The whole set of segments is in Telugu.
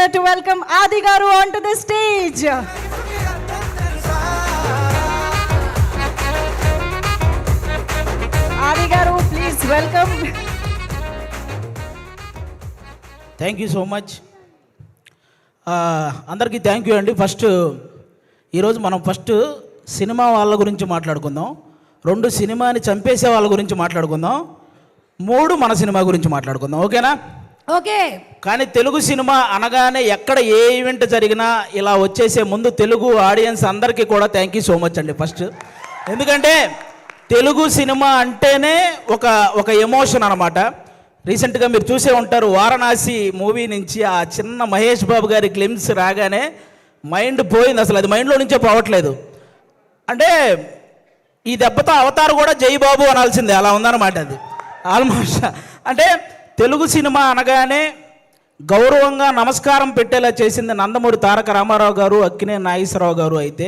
pleasure to welcome Adi Garu onto the stage. Adi Garu, please welcome. Thank you so much. అందరికీ థ్యాంక్ యూ అండి. ఈరోజు మనం సినిమా వాళ్ళ గురించి మాట్లాడుకుందాం, 2 సినిమాని చంపేసే వాళ్ళ గురించి మాట్లాడుకుందాం, 3 మన సినిమా గురించి మాట్లాడుకుందాం. ఓకేనా? ఓకే. కానీ తెలుగు సినిమా అనగానే ఎక్కడ ఏ ఈవెంట్ జరిగినా ఇలా వచ్చేసే ముందు తెలుగు ఆడియన్స్ అందరికీ కూడా థ్యాంక్ యూ సో మచ్ అండి. ఎందుకంటే తెలుగు సినిమా అంటేనే ఒక ఎమోషన్ అనమాట. రీసెంట్గా మీరు చూసే ఉంటారు, వారణాసి మూవీ నుంచి ఆ చిన్న మహేష్ బాబు గారి గ్లిమ్స్ రాగానే మైండ్ పోయింది. అసలు అది మైండ్లో నుంచే పోవట్లేదు. అంటే ఈ దెబ్బతో అవతారు కూడా జై బాబు అనాల్సిందే, అలా ఉందన్నమాట అది ఆల్మోస్ట్. అంటే తెలుగు సినిమా అనగానే గౌరవంగా నమస్కారం పెట్టేలా చేసింది నందమూరి తారక రామారావు గారు, అక్కినేని నాగేశ్వరరావు గారు అయితే,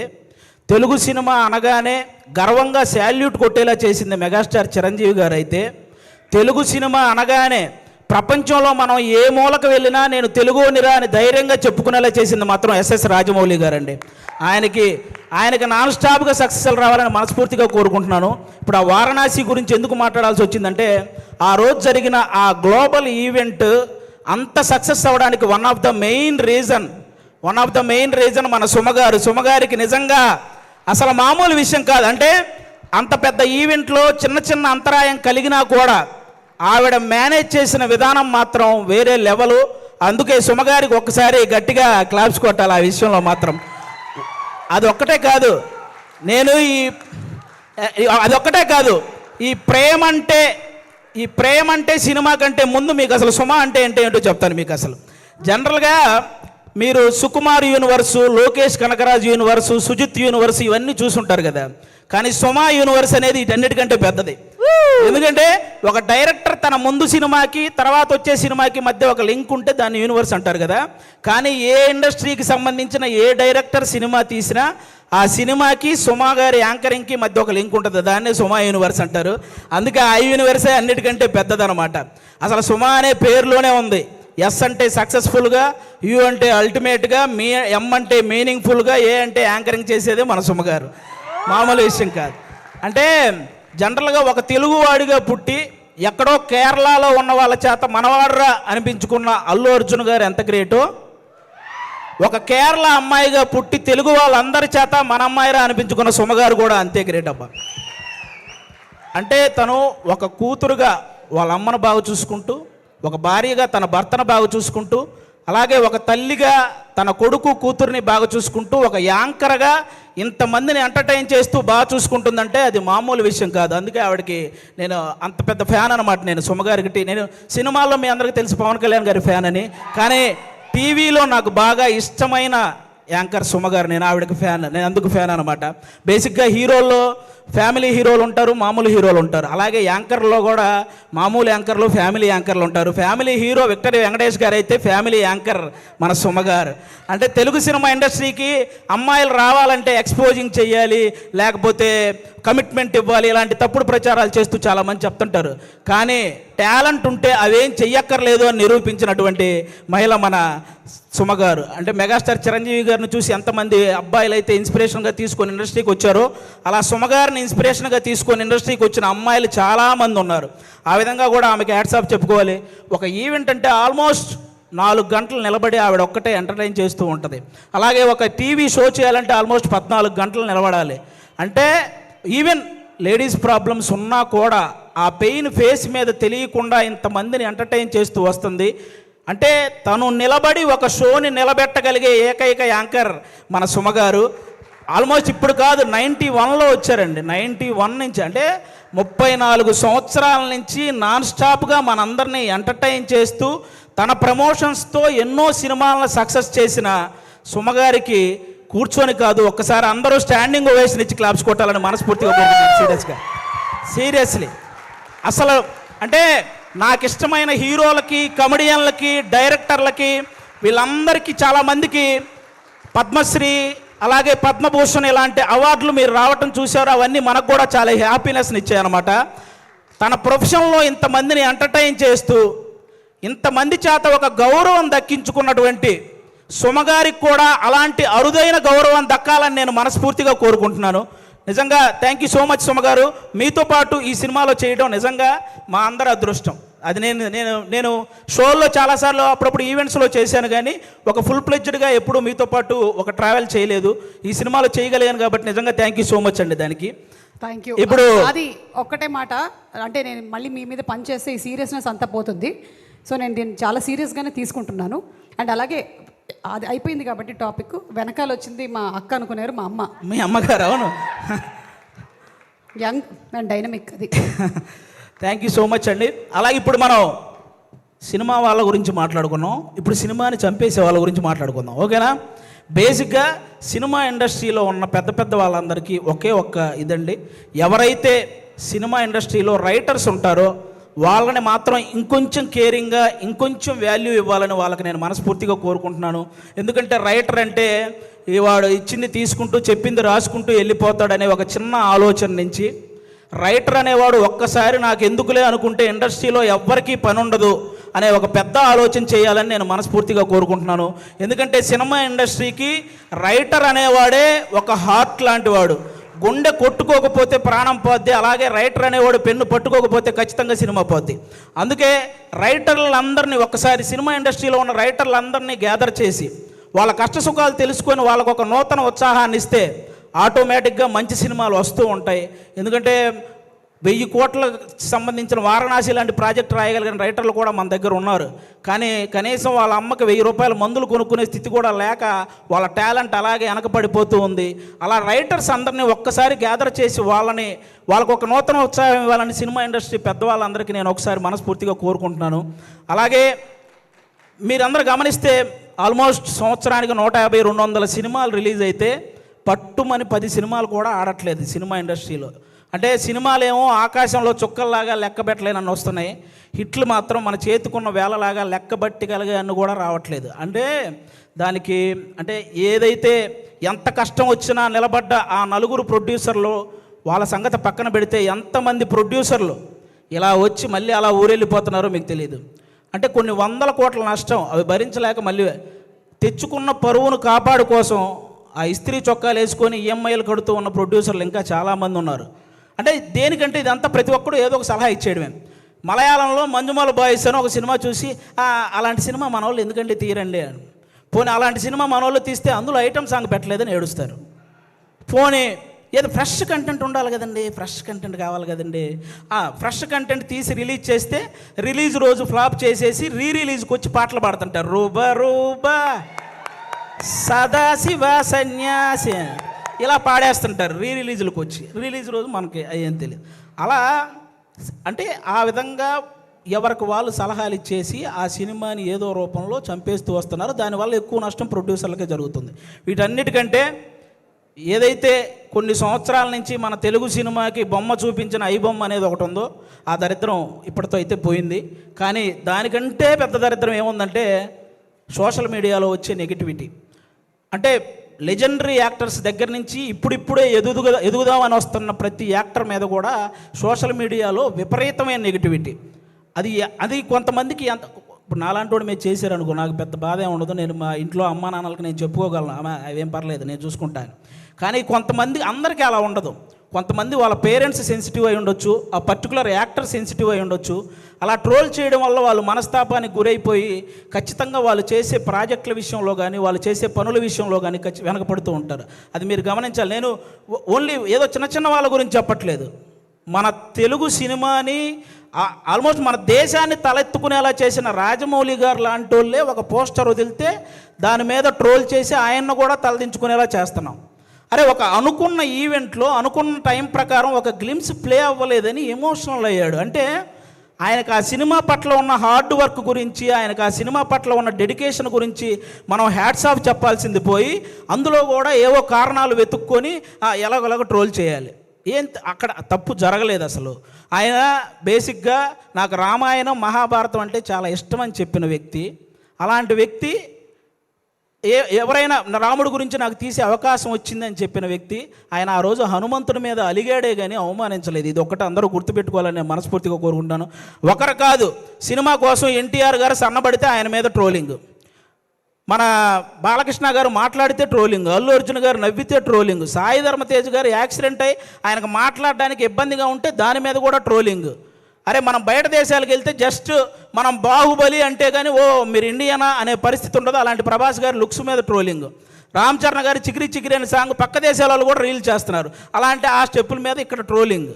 తెలుగు సినిమా అనగానే గర్వంగా శాల్యూట్ కొట్టేలా చేసింది మెగాస్టార్ చిరంజీవి గారు అయితే, తెలుగు సినిమా అనగానే ప్రపంచంలో మనం ఏ మూలకు వెళ్ళినా నేను తెలుగునిరా అని ధైర్యంగా చెప్పుకునేలా చేసింది మాత్రం ఎస్ఎస్ రాజమౌళి గారండి. ఆయనకి నాన్ స్టాప్గా సక్సెస్ రావాలని మనస్ఫూర్తిగా కోరుకుంటున్నాను. ఇప్పుడు ఆ వారణాసి గురించి ఎందుకు మాట్లాడాల్సి వచ్చిందంటే, ఆ రోజు జరిగిన ఆ గ్లోబల్ ఈవెంట్ అంత సక్సెస్ అవ్వడానికి one of the main reason మన సుమగారికి నిజంగా అసలు మామూలు విషయం కాదు. అంటే అంత పెద్ద ఈవెంట్లో చిన్న అంతరాయం కలిగినా కూడా ఆవిడ మేనేజ్ చేసిన విధానం మాత్రం వేరే లెవెలు. అందుకే సుమగారికి ఒక్కసారి గట్టిగా క్లాప్స్ కొట్టాలి ఆ విషయంలో మాత్రం. అదొక్కటే కాదు, ఈ ప్రేమ అంటే సినిమా కంటే ముందు మీకు అసలు సుమ అంటే ఏంటో చెప్తాను మీకు. అసలు జనరల్గా మీరు Sukumar universe, Lokesh Kanagaraj universe, Sujeeth universe ఇవన్నీ చూసుంటారు కదా. కానీ సుమ యూనివర్స్ అనేది వీటన్నిటికంటే పెద్దది. ఎందుకంటే ఒక డైరెక్టర్ తన ముందు సినిమాకి తర్వాత వచ్చే సినిమాకి మధ్య ఒక లింక్ ఉంటే దాన్ని యూనివర్స్ అంటారు కదా. కానీ ఏ ఇండస్ట్రీకి సంబంధించిన ఏ డైరెక్టర్ సినిమా తీసినా ఆ సినిమాకి సుమ గారి యాంకరింగ్కి మధ్య ఒక లింక్ ఉంటుంది, దాన్నే సుమ యూనివర్స్ అంటారు. అందుకే ఆ యూనివర్సే అన్నిటికంటే పెద్దదన్నమాట. అసలు సుమ అనే పేరులోనే ఉంది. ఎస్ అంటే సక్సెస్ఫుల్గా, యు అంటే అల్టిమేట్గా, ఎం అంటే మీనింగ్ఫుల్గా, ఏ అంటే యాంకరింగ్ చేసేదే మన సుమ గారు. మామూలు విషయం కాదు. అంటే జనరల్గా ఒక తెలుగువాడిగా పుట్టి ఎక్కడో కేరళలో ఉన్న వాళ్ళ చేత మనవాడరా అనిపించుకున్న అల్లు అర్జున్ గారు ఎంత గ్రేటో, ఒక కేరళ అమ్మాయిగా పుట్టి తెలుగు వాళ్ళందరి చేత మన అమ్మాయిరా అనిపించుకున్న సుమగారు కూడా అంతే గ్రేట్ అబ్బా. అంటే తను ఒక కూతురుగా వాళ్ళ అమ్మను బాగా చూసుకుంటూ, ఒక భార్యగా తన భర్తను బాగా చూసుకుంటూ, అలాగే ఒక తల్లిగా తన కొడుకు కూతుర్ని బాగా చూసుకుంటూ, ఒక యాంకర్గా ఇంతమందిని ఎంటర్టైన్ చేస్తూ బాగా చూసుకుంటుందంటే అది మామూలు విషయం కాదు. అందుకే ఆవిడకి నేను అంత పెద్ద ఫ్యాన్ అనమాట. నేను సుమగారికి, నేను సినిమాల్లో మీ అందరికీ తెలుసు పవన్ కళ్యాణ్ గారి ఫ్యాన్ అని, కానీ టీవీలో నాకు బాగా ఇష్టమైన యాంకర్ సుమగారు. నేను ఆవిడకి ఫ్యాన్, నేను అందుకు ఫ్యాన్ అనమాట. బేసిక్గా హీరోల్లో ఫ్యామిలీ హీరోలు ఉంటారు, మామూలు హీరోలు ఉంటారు. అలాగే యాంకర్లో కూడా మామూలు యాంకర్లు, ఫ్యామిలీ యాంకర్లు ఉంటారు. ఫ్యామిలీ హీరో విక్టరీ వెంకటేష్ గారు అయితే ఫ్యామిలీ యాంకర్ మన సుమగారు. అంటే తెలుగు సినిమా ఇండస్ట్రీకి అమ్మాయిలు రావాలంటే ఎక్స్పోజింగ్ చెయ్యాలి, లేకపోతే కమిట్మెంట్ ఇవ్వాలి, ఇలాంటి తప్పుడు ప్రచారాలు చేస్తూ చాలామంది చెప్తుంటారు. కానీ టాలెంట్ ఉంటే అవేం చెయ్యక్కర్లేదు అని నిరూపించినటువంటి మహిళ మన సుమగారు. అంటే మెగాస్టార్ చిరంజీవి గారిని చూసి ఎంతమంది అబ్బాయిలు అయితే ఇన్స్పిరేషన్గా తీసుకొని ఇండస్ట్రీకి వచ్చారో, అలా సుమగారిని ఇన్స్పిరేషన్గా తీసుకొని ఇండస్ట్రీకి వచ్చిన అమ్మాయిలు చాలామంది ఉన్నారు. ఆ విధంగా కూడా ఆమెకి హ్యాట్స్ ఆఫ్ చెప్పుకోవాలి. ఒక ఈవెంట్ అంటే ఆల్మోస్ట్ 4 గంటలు నిలబడి ఆవిడ ఒక్కటే ఎంటర్టైన్ చేస్తూ ఉంటుంది. అలాగే ఒక టీవీ షో చేయాలంటే ఆల్మోస్ట్ 14 గంటలు నిలబడాలి. అంటే ఈవెన్ లేడీస్ ప్రాబ్లమ్స్ ఉన్నా కూడా ఆ పెయిన్ ఫేస్ మీద తెలియకుండా ఇంతమందిని ఎంటర్టైన్ చేస్తూ వస్తుంది. అంటే తను నిలబడి ఒక షోని నిలబెట్టగలిగే ఏకైక యాంకర్ మన సుమగారు. ఆల్మోస్ట్ ఇప్పుడు కాదు, 91లో వచ్చారండి. 91 నుంచి, అంటే 34 సంవత్సరాల నుంచి నాన్ స్టాప్గా మనందరినీ ఎంటర్టైన్ చేస్తూ తన ప్రమోషన్స్తో ఎన్నో సినిమాలను సక్సెస్ చేసిన సుమగారికి కూర్చొని కాదు, ఒక్కసారి అందరూ స్టాండింగ్ ఓవేషన్ ఇచ్చి క్లాప్స్ కొట్టాలని మనస్ఫూర్తిగా కోరుకుంటున్నాను. సీరియస్లీ అసలు అంటే నాకు ఇష్టమైన హీరోలకి, కమెడియన్లకి, డైరెక్టర్లకి, వీళ్ళందరికీ చాలామందికి పద్మశ్రీ, అలాగే పద్మభూషణ్ ఇలాంటి అవార్డులు మీరు రావటం చూశారు. అవన్నీ మనకు కూడా చాలా హ్యాపీనెస్ని ఇచ్చాయన్నమాట. తన ప్రొఫెషన్లో ఇంతమందిని ఎంటర్టైన్ చేస్తూ ఇంతమంది చేత ఒక గౌరవం దక్కించుకున్నటువంటి సుమగారికి కూడా అలాంటి అరుదైన గౌరవం దక్కాలని నేను మనస్ఫూర్తిగా కోరుకుంటున్నాను. నిజంగా థ్యాంక్ యూ సో మచ్ సుమగారు. మీతో పాటు ఈ సినిమాలో చేయడం నిజంగా మా అందరి అదృష్టం. అది నేను షోల్లో చాలాసార్లు అప్పుడప్పుడు ఈవెంట్స్లో చేశాను, కానీ ఒక ఫుల్ ప్లెడ్జ్డ్గా ఎప్పుడూ మీతో పాటు ఒక ట్రావెల్ చేయలేదు. ఈ సినిమాలో చేయగలిగాను కాబట్టి నిజంగా థ్యాంక్ యూ సో మచ్ అండి దానికి. Thank you. ఇప్పుడు అది ఒక్కటే మాట, అంటే నేను మళ్ళీ మీ మీద పని చేస్తే ఈ సీరియస్నెస్ అంతా పోతుంది. సో నేను దీన్ని చాలా సీరియస్గానే తీసుకుంటున్నాను. అండ్ అలాగే అది అయిపోయింది కాబట్టి టాపిక్ వెనకాల వచ్చింది మా అక్క అనుకున్నారు, మా అమ్మ. మీ అమ్మగారు? అవును, యంగ్ అండ్ డైనమిక్. అది థ్యాంక్ యూ సో మచ్ అండి. అలాగే ఇప్పుడు మనం సినిమా వాళ్ళ గురించి మాట్లాడుకున్నాం, ఇప్పుడు సినిమాని చంపేసే వాళ్ళ గురించి మాట్లాడుకుందాం, ఓకేనా? బేసిక్గా సినిమా ఇండస్ట్రీలో ఉన్న పెద్ద పెద్ద వాళ్ళందరికీ ఒకే ఒక్క ఇదండి, ఎవరైతే సినిమా ఇండస్ట్రీలో రైటర్స్ ఉంటారో వాళ్ళని మాత్రం ఇంకొంచెం కేరింగ్గా ఇంకొంచెం వాల్యూ ఇవ్వాలని వాళ్ళకి నేను మనస్ఫూర్తిగా కోరుకుంటున్నాను. ఎందుకంటే రైటర్ అంటే వాడు ఇచ్చింది తీసుకుంటూ చెప్పింది రాసుకుంటూ వెళ్ళిపోతాడనే ఒక చిన్న ఆలోచన నుంచి రైటర్ అనేవాడు ఒక్కసారి నాకు ఎందుకులే అనుకుంటే ఇండస్ట్రీలో ఎవ్వరికీ పని ఉండదు అనే ఒక పెద్ద ఆలోచన చేయాలని నేను మనస్ఫూర్తిగా కోరుకుంటున్నాను. ఎందుకంటే సినిమా ఇండస్ట్రీకి రైటర్ అనేవాడే ఒక హార్ట్ లాంటి వాడు. గుండె కొట్టుకోకపోతే ప్రాణం పోద్ది, అలాగే రైటర్ అనేవాడు పెన్ను పట్టుకోకపోతే ఖచ్చితంగా సినిమా పోద్ది. అందుకే రైటర్లందరినీ ఒక్కసారి సినిమా ఇండస్ట్రీలో ఉన్న రైటర్లందరినీ గ్యాదర్ చేసి వాళ్ళ కష్ట సుఖాలు తెలుసుకొని వాళ్ళకు ఒక నూతన ఉత్సాహాన్ని ఇస్తే ఆటోమేటిక్గా మంచి సినిమాలు వస్తూ ఉంటాయి. ఎందుకంటే 1000 కోట్లకు సంబంధించిన వారణాసి లాంటి ప్రాజెక్ట్ రాయగలిగిన రైటర్లు కూడా మన దగ్గర ఉన్నారు, కానీ కనీసం వాళ్ళ అమ్మకి 1000 రూపాయల మందులు కొనుక్కునే స్థితి కూడా లేక వాళ్ళ టాలెంట్ అలాగే వెనకపడిపోతూ ఉంది. అలా రైటర్స్ అందరినీ ఒక్కసారి గ్యాదర్ చేసి వాళ్ళకు ఒక నూతన ఉత్సాహం ఇవ్వాలని సినిమా ఇండస్ట్రీ పెద్దవాళ్ళందరికీ నేను ఒకసారి మనస్ఫూర్తిగా కోరుకుంటున్నాను. అలాగే మీరందరూ గమనిస్తే ఆల్మోస్ట్ సంవత్సరానికి 150-200 సినిమాలు రిలీజ్ అయితే పట్టుమని 10 సినిమాలు కూడా ఆడట్లేదు సినిమా ఇండస్ట్రీలో. అంటే సినిమాలేమో ఆకాశంలో చుక్కల్లాగా లెక్క పెట్టలేనని వస్తున్నాయి, హిట్లు మాత్రం మన చేతికున్న వేలలాగా లెక్క బట్టగలిగే అన్ని కూడా రావట్లేదు. అంటే దానికి అంటే ఏదైతే ఎంత కష్టం వచ్చినా నిలబడ్డ ఆ 4 ప్రొడ్యూసర్లు వాళ్ళ సంగతి పక్కన పెడితే ఎంతమంది ప్రొడ్యూసర్లు ఇలా వచ్చి మళ్ళీ అలా ఊరెళ్ళిపోతున్నారో మీకు తెలియదు. అంటే కొన్ని 100 కోట్ల నష్టం అవి భరించలేక మళ్ళీ తెచ్చుకున్న పరువును కాపాడు కోసం ఆ ఇస్త్రీ చొక్కాలు వేసుకొని ఈఎంఐలు కడుతూ ఉన్న ప్రొడ్యూసర్లు ఇంకా చాలామంది ఉన్నారు. అంటే దేనికంటే ఇదంతా ప్రతి ఒక్కడు ఏదో ఒక సలహా ఇచ్చేయడమే. మలయాళంలో మంజుమాల బాయ్స్ అని ఒక సినిమా చూసి అలాంటి సినిమా మన వాళ్ళు ఎందుకంటే తీరండి అని, పోనీ అలాంటి సినిమా మన వాళ్ళు తీస్తే అందులో ఐటమ్ సాంగ్ పెట్టలేదని ఏడుస్తారు. పోనీ ఏదో ఫ్రెష్ కంటెంట్ ఉండాలి కదండి, ఫ్రెష్ కంటెంట్ కావాలి కదండి, ఫ్రెష్ కంటెంట్ తీసి రిలీజ్ చేస్తే రిలీజ్ రోజు ఫ్లాప్ చేసేసి రిలీజ్కి వచ్చి పాటలు పాడుతుంటారు. రూబా రూబా సదాశివ సన్యాసి ఇలా పాడేస్తుంటారు రిలీజులకు వచ్చి. రిలీజ్ రోజు మనకి ఏం తెలియదు. అలా అంటే ఆ విధంగా ఎవరికి వాళ్ళు సలహాలు ఇచ్చేసి ఆ సినిమాని ఏదో రూపంలో చంపేస్తూ వస్తున్నారు. దానివల్ల ఎక్కువ నష్టం ప్రొడ్యూసర్లకే జరుగుతుంది. వీటన్నిటికంటే ఏదైతే కొన్ని సంవత్సరాల నుంచి మన తెలుగు సినిమాకి బొమ్మ చూపించిన ఐబొమ్మ అనేది ఒకటి ఉందో ఆ దరిద్రం ఇప్పటితో అయితే పోయింది. కానీ దానికంటే పెద్ద దరిద్రం ఏముందంటే సోషల్ మీడియాలో వచ్చే నెగిటివిటీ. అంటే లెజెండరీ యాక్టర్స్ దగ్గర నుంచి ఇప్పుడిప్పుడే ఎదుగుదామని వస్తున్న ప్రతి యాక్టర్ మీద కూడా సోషల్ మీడియాలో విపరీతమైన నెగిటివిటీ. అది కొంతమందికి ఇప్పుడు నాలాంటి వాడు మీరు చేశారనుకో నాకు పెద్ద బాధ ఏమి ఉండదు, నేను మా ఇంట్లో అమ్మా నాన్నలకు నేను చెప్పుకోగలను, అవేం పర్లేదు నేను చూసుకుంటాను. కానీ కొంతమంది అందరికీ అలా ఉండదు. కొంతమంది వాళ్ళ పేరెంట్స్ సెన్సిటివ్ అయి ఉండొచ్చు, ఆ పర్టికులర్ యాక్టర్ సెన్సిటివ్ అయి ఉండొచ్చు. అలా ట్రోల్ చేయడం వల్ల వాళ్ళు మనస్తాపానికి గురైపోయి ఖచ్చితంగా వాళ్ళు చేసే ప్రాజెక్టుల విషయంలో కానీ వాళ్ళు చేసే పనుల విషయంలో కానీ వెనకపడుతూ ఉంటారు. అది మీరు గమనించాలి. నేను ఓన్లీ ఏదో చిన్న చిన్న వాళ్ళ గురించి చెప్పట్లేదు, మన తెలుగు సినిమాని ఆల్మోస్ట్ మన దేశాన్ని తలెత్తుకునేలా చేసిన రాజమౌళి గారు లాంటి వాళ్ళే ఒక పోస్టర్ వదిలితే దాని మీద ట్రోల్ చేసి ఆయన్ను కూడా తలదించుకునేలా చేస్తున్నాం. అరే ఒక అనుకున్న ఈవెంట్లో అనుకున్న టైం ప్రకారం ఒక గ్లిమ్స్ ప్లే అవ్వలేదని ఎమోషనల్ అయ్యాడు. అంటే ఆయనకు ఆ సినిమా పట్ల ఉన్న హార్డ్ వర్క్ గురించి, ఆయనకు ఆ సినిమా పట్ల ఉన్న డెడికేషన్ గురించి మనం హ్యాట్స్ ఆఫ్ చెప్పాల్సింది పోయి అందులో కూడా ఏవో కారణాలు వెతుక్కొని ఎలాగోలాగ ట్రోల్ చేయాలి. అక్కడ తప్పు జరగలేదు అసలు. ఆయన బేసిక్గా నాకు రామాయణం మహాభారతం అంటే చాలా ఇష్టం అని చెప్పిన వ్యక్తి. అలాంటి వ్యక్తి ఎవరైనా రాముడి గురించి నాకు తీసే అవకాశం వచ్చిందని చెప్పిన వ్యక్తి. ఆయన ఆ రోజు హనుమంతుడి మీద అలిగాడే కానీ అవమానించలేదు. ఇది ఒక్కటి అందరూ గుర్తుపెట్టుకోవాలని నేను మనస్ఫూర్తిగా కోరుకుంటాను. ఒకరు కాదు, సినిమా కోసం ఎన్టీఆర్ గారు సన్నబడితే ఆయన మీద ట్రోలింగ్, మన బాలకృష్ణ గారు మాట్లాడితే ట్రోలింగ్, అల్లు అర్జున్ గారు నవ్వితే ట్రోలింగ్, సాయి ధర్మ తేజ్ గారు యాక్సిడెంట్ అయ్యి ఆయనకు మాట్లాడడానికి ఇబ్బందిగా ఉంటే దాని మీద కూడా ట్రోలింగ్. అరే మనం బయట దేశాలకు వెళ్తే జస్ట్ మనం బాహుబలి అంటే కానీ ఓ మీరు ఇండియనా అనే పరిస్థితి ఉండదు. అలాంటి ప్రభాస్ గారి లుక్స్ మీద ట్రోలింగ్, రామ్ చరణ్ గారి చికిరి చికిరి అనే సాంగ్ పక్క దేశాల వాళ్ళు కూడా రీల్ చేస్తున్నారు. అలాంటి ఆ స్టెప్పుల మీద ఇక్కడ ట్రోలింగ్.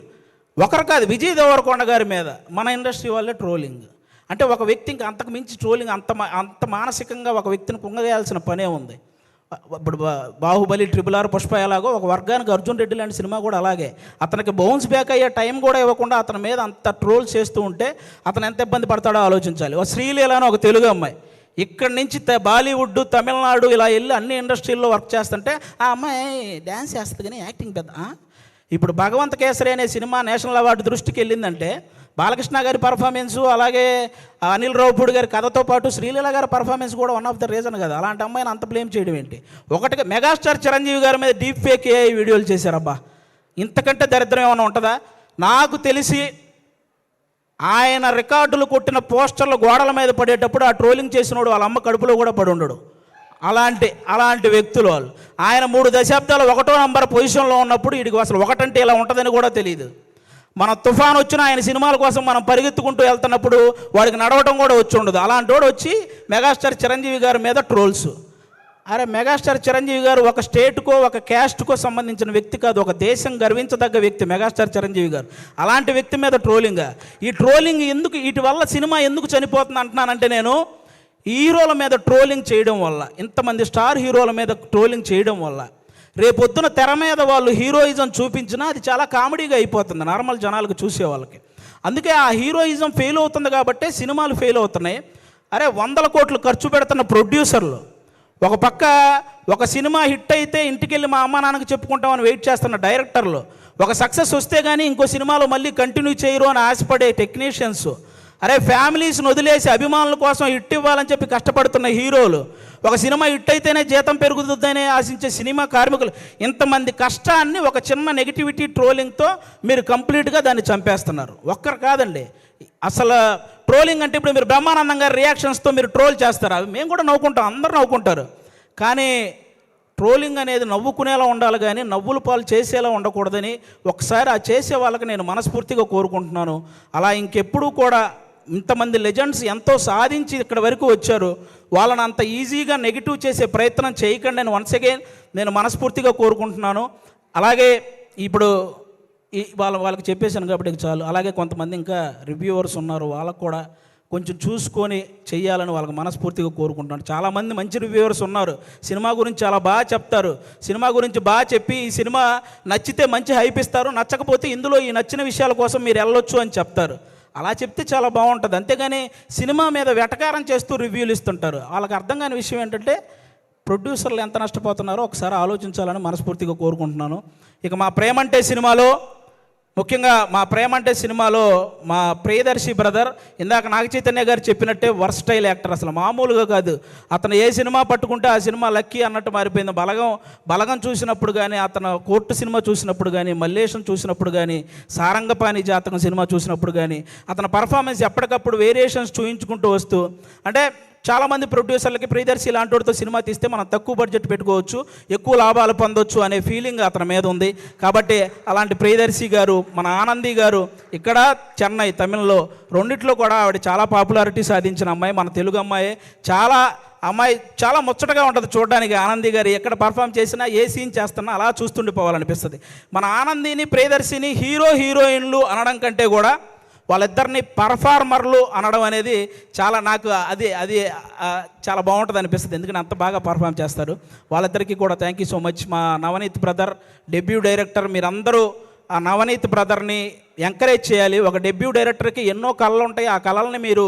ఒకరు కాదు, విజయ్ దేవరకొండ గారి మీద మన ఇండస్ట్రీ వాళ్ళే ట్రోలింగ్. అంటే ఒక వ్యక్తి ఇంకా అంతకు మించి ట్రోలింగ్, అంత మానసికంగా ఒక వ్యక్తిని కుంగవేయాల్సిన పనే ఉంది. ఇప్పుడు బాహుబలి, RRR, పుష్ప ఎలాగో ఒక వర్గానికి అర్జున్ రెడ్డి లాంటి సినిమా కూడా అలాగే. అతనికి బౌన్స్ బ్యాక్ అయ్యే టైం కూడా ఇవ్వకుండా అతని మీద అంత ట్రోల్ చేస్తూ ఉంటే అతను ఎంత ఇబ్బంది పడతాడో ఆలోచించాలి. ఒక శ్రీలీల అని ఒక తెలుగు అమ్మాయి ఇక్కడి నుంచి బాలీవుడ్, తమిళనాడు ఇలా వెళ్ళి అన్ని ఇండస్ట్రీల్లో వర్క్ చేస్తుంటే ఆ అమ్మాయి డ్యాన్స్ చేస్తుంది కానీ యాక్టింగ్ పెద్ద. ఇప్పుడు భగవంత్ కేసరి అనే సినిమా నేషనల్ అవార్డు దృష్టికి వెళ్ళిందంటే బాలకృష్ణ గారి పర్ఫార్మెన్సు, అలాగే అనిల్ రావుపూడి గారి కథతో పాటు శ్రీలీల గారి పర్ఫార్మెన్స్ కూడా వన్ ఆఫ్ ద రీజన్ కదా. అలాంటి అమ్మాయిని అంత బ్లేమ్ చేయడం ఏంటి? ఒకటిగా మెగాస్టార్ చిరంజీవి గారి మీద డీప్ ఫేక్ AI వీడియోలు చేశారబ్బా. ఇంతకంటే దరిద్రం ఏమైనా ఉంటుందా? నాకు తెలిసి ఆయన రికార్డులు కొట్టిన పోస్టర్లు గోడల మీద పడేటప్పుడు ఆ ట్రోలింగ్ చేసినోడు వాళ్ళ అమ్మ కడుపులో కూడా పడి ఉండడు. అలాంటి వ్యక్తులు వాళ్ళు. ఆయన 3 దశాబ్దాలు 1వ నంబర్ పొజిషన్లో ఉన్నప్పుడు వీడికి అసలు ఒకటంటే ఇలా ఉంటుందని కూడా తెలియదు. మన తుఫాన్ వచ్చిన ఆయన సినిమాల కోసం మనం పరిగెత్తుకుంటూ వెళ్తున్నప్పుడు వాడికి నడవటం కూడా వచ్చి ఉండదు. అలాంటి వాడు వచ్చి మెగాస్టార్ చిరంజీవి గారి మీద ట్రోల్స్. అరే మెగాస్టార్ చిరంజీవి గారు ఒక స్టేట్కో ఒక క్యాస్ట్కో సంబంధించిన వ్యక్తి కాదు, ఒక దేశం గర్వించదగ్గ వ్యక్తి మెగాస్టార్ చిరంజీవి గారు. అలాంటి వ్యక్తి మీద ట్రోలింగ్. ఈ ట్రోలింగ్ ఎందుకు, వీటి వల్ల సినిమా ఎందుకు చనిపోతుంది అంటున్నానంటే, నేను హీరోల మీద ట్రోలింగ్ చేయడం వల్ల, ఇంతమంది స్టార్ హీరోల మీద ట్రోలింగ్ చేయడం వల్ల రేపొద్దున తెర మీద వాళ్ళు హీరోయిజం చూపించినా అది చాలా కామెడీగా అయిపోతుంది నార్మల్ జనాలకు, చూసే వాళ్ళకి. అందుకే ఆ హీరోయిజం ఫెయిల్ అవుతుంది కాబట్టి సినిమాలు ఫెయిల్ అవుతున్నాయి. అరే 100 కోట్లు ఖర్చు పెడుతున్న ప్రొడ్యూసర్లు ఒక పక్క ఒక సినిమా హిట్ అయితే ఇంటికెళ్ళి మా అమ్మ నాన్నకి చెప్పుకుంటామని వెయిట్ చేస్తున్న డైరెక్టర్లు, ఒక సక్సెస్ వస్తే కానీ ఇంకో సినిమాలో మళ్ళీ కంటిన్యూ చేయరు అని ఆశపడే టెక్నీషియన్స్, అరే ఫ్యామిలీస్ని వదిలేసి అభిమానుల కోసం హిట్ ఇవ్వాలని చెప్పి కష్టపడుతున్న హీరోలు, ఒక సినిమా హిట్ అయితేనే జీతం పెరుగుతుందనే ఆశించే సినిమా కార్మికులు, ఇంతమంది కష్టాన్ని ఒక చిన్న నెగిటివిటీ ట్రోలింగ్తో మీరు కంప్లీట్గా దాన్ని చంపేస్తున్నారు. ఒక్కరు కాదండి, అసలు ట్రోలింగ్ అంటే ఇప్పుడు మీరు బ్రహ్మానందం గారి రియాక్షన్స్తో మీరు ట్రోల్ చేస్తారు, అవి మేము కూడా నవ్వుకుంటాం, అందరూ నవ్వుకుంటారు. కానీ ట్రోలింగ్ అనేది నవ్వుకునేలా ఉండాలి కానీ నవ్వుల పాలు చేసేలా ఉండకూడదని ఒకసారి ఆ చేసే వాళ్ళకి నేను మనస్ఫూర్తిగా కోరుకుంటున్నాను. అలా ఇంకెప్పుడూ కూడా ఇంతమంది లెజెండ్స్ ఎంతో సాధించి ఇక్కడ వరకు వచ్చారు, వాళ్ళని అంత ఈజీగా నెగిటివ్ చేసే ప్రయత్నం చేయకండి అని వన్స్ అగైన్ నేను మనస్ఫూర్తిగా కోరుకుంటున్నాను. అలాగే ఇప్పుడు వాళ్ళకి చెప్పేశాను కాబట్టి చాలు. అలాగే కొంతమంది ఇంకా రివ్యూవర్స్ ఉన్నారు, వాళ్ళకు కూడా కొంచెం చూసుకొని చెయ్యాలని వాళ్ళకి మనస్ఫూర్తిగా కోరుకుంటున్నాను. చాలామంది మంచి రివ్యూవర్స్ ఉన్నారు, సినిమా గురించి చాలా బాగా చెప్తారు, సినిమా గురించి బాగా చెప్పి ఈ సినిమా నచ్చితే మంచి హైప్ ఇస్తారు, నచ్చకపోతే ఇందులో ఈ నచ్చిన విషయాల కోసం మీరు వెళ్ళొచ్చు అని చెప్తారు. అలా చెప్తే చాలా బాగుంటుంది. అంతేగాని సినిమా మీద వెటకారం చేస్తూ రివ్యూలు ఇస్తుంటారు. వాళ్ళకి అర్థం కాని విషయం ఏంటంటే ప్రొడ్యూసర్లు ఎంత నష్టపోతున్నారో ఒకసారి ఆలోచించాలని మనస్ఫూర్తిగా కోరుకుంటున్నాను. ఇక మా ప్రేమంటే సినిమాలో, ముఖ్యంగా మా ప్రేమంటే సినిమాలో మా ప్రియదర్శి బ్రదర్ ఇందాక నాగ చైతన్య గారు చెప్పినట్టే వర్స్టైల్ యాక్టర్, అసలు మామూలుగా కాదు. అతను ఏ సినిమా పట్టుకుంటే ఆ సినిమా లక్కీ అన్నట్టు మారిపోయింది. బలగం చూసినప్పుడు కానీ, అతను కోర్టు సినిమా చూసినప్పుడు కానీ, మల్లేశం చూసినప్పుడు కానీ, సారంగపాణి జాతకం సినిమా చూసినప్పుడు కానీ అతని పర్ఫార్మెన్స్ ఎప్పటికప్పుడు వేరియేషన్స్ చూయించుకుంటూ వస్తూ, అంటే చాలామంది ప్రొడ్యూసర్లకి ప్రియదర్శి లాంటి వాడితో సినిమా తీస్తే మనం తక్కువ బడ్జెట్ పెట్టుకోవచ్చు, ఎక్కువ లాభాలు పొందొచ్చు అనే ఫీలింగ్ అతని మీద ఉంది. కాబట్టి అలాంటి ప్రియదర్శి గారు, మన ఆనంది గారు ఇక్కడ చెన్నై, తమిళ్లో రెండిట్లో కూడా ఆవిడ చాలా పాపులారిటీ సాధించిన అమ్మాయి, మన తెలుగు అమ్మాయి. చాలా ముచ్చటగా ఉంటుంది చూడడానికి. ఆనంది గారు ఎక్కడ పర్ఫామ్ చేసినా, ఏ సీన్ చేస్తున్నా అలా చూస్తుండిపోవాలనిపిస్తుంది. మన ఆనందిని ప్రియదర్శిని హీరోయిన్లు అనడం కంటే కూడా వాళ్ళిద్దరిని పర్ఫార్మర్లు అనడం అనేది చాలా, నాకు అది చాలా బాగుంటుంది అనిపిస్తుంది. ఎందుకంటే అంత బాగా పర్ఫామ్ చేస్తారు. వాళ్ళిద్దరికీ కూడా థ్యాంక్ యూ సో మచ్. మా నవనీత్ బ్రదర్ డెబ్యూ డైరెక్టర్, మీరందరూ ఆ నవనీత్ బ్రదర్ని ఎంకరేజ్ చేయాలి. ఒక డెబ్యూ డైరెక్టర్కి ఎన్నో కళలు ఉంటాయి, ఆ కళల్ని మీరు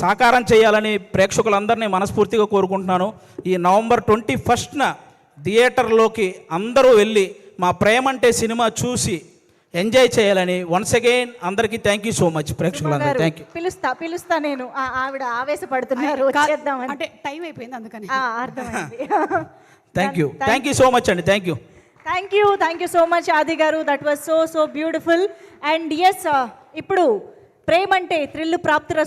సాకారం చేయాలని ప్రేక్షకులందరినీ మనస్ఫూర్తిగా కోరుకుంటున్నాను. ఈ November 21న థియేటర్లోకి అందరూ వెళ్ళి మా ప్రేమంటే సినిమా చూసి ఎంజాయ్ చేయాలని వన్స్ అగైన్ అందరికీ థ్యాంక్ యూ సో మచ్. ప్రేక్షకులందరూ థ్యాంక్ యూ. పిలుస్తా నేను. ఆవిడ ఆవేశపడుతున్నారు, వచ్చేద్దామని. అంటే టైం అయిపోయింది అందుకని. అర్థమైంది. థ్యాంక్ యూ సో మచ్ అండి. Thank you so much Aadi గారు. That was so beautiful. And yes, ఇప్పుడు ప్రేమంటే థ్రిల్ ప్రాప్తి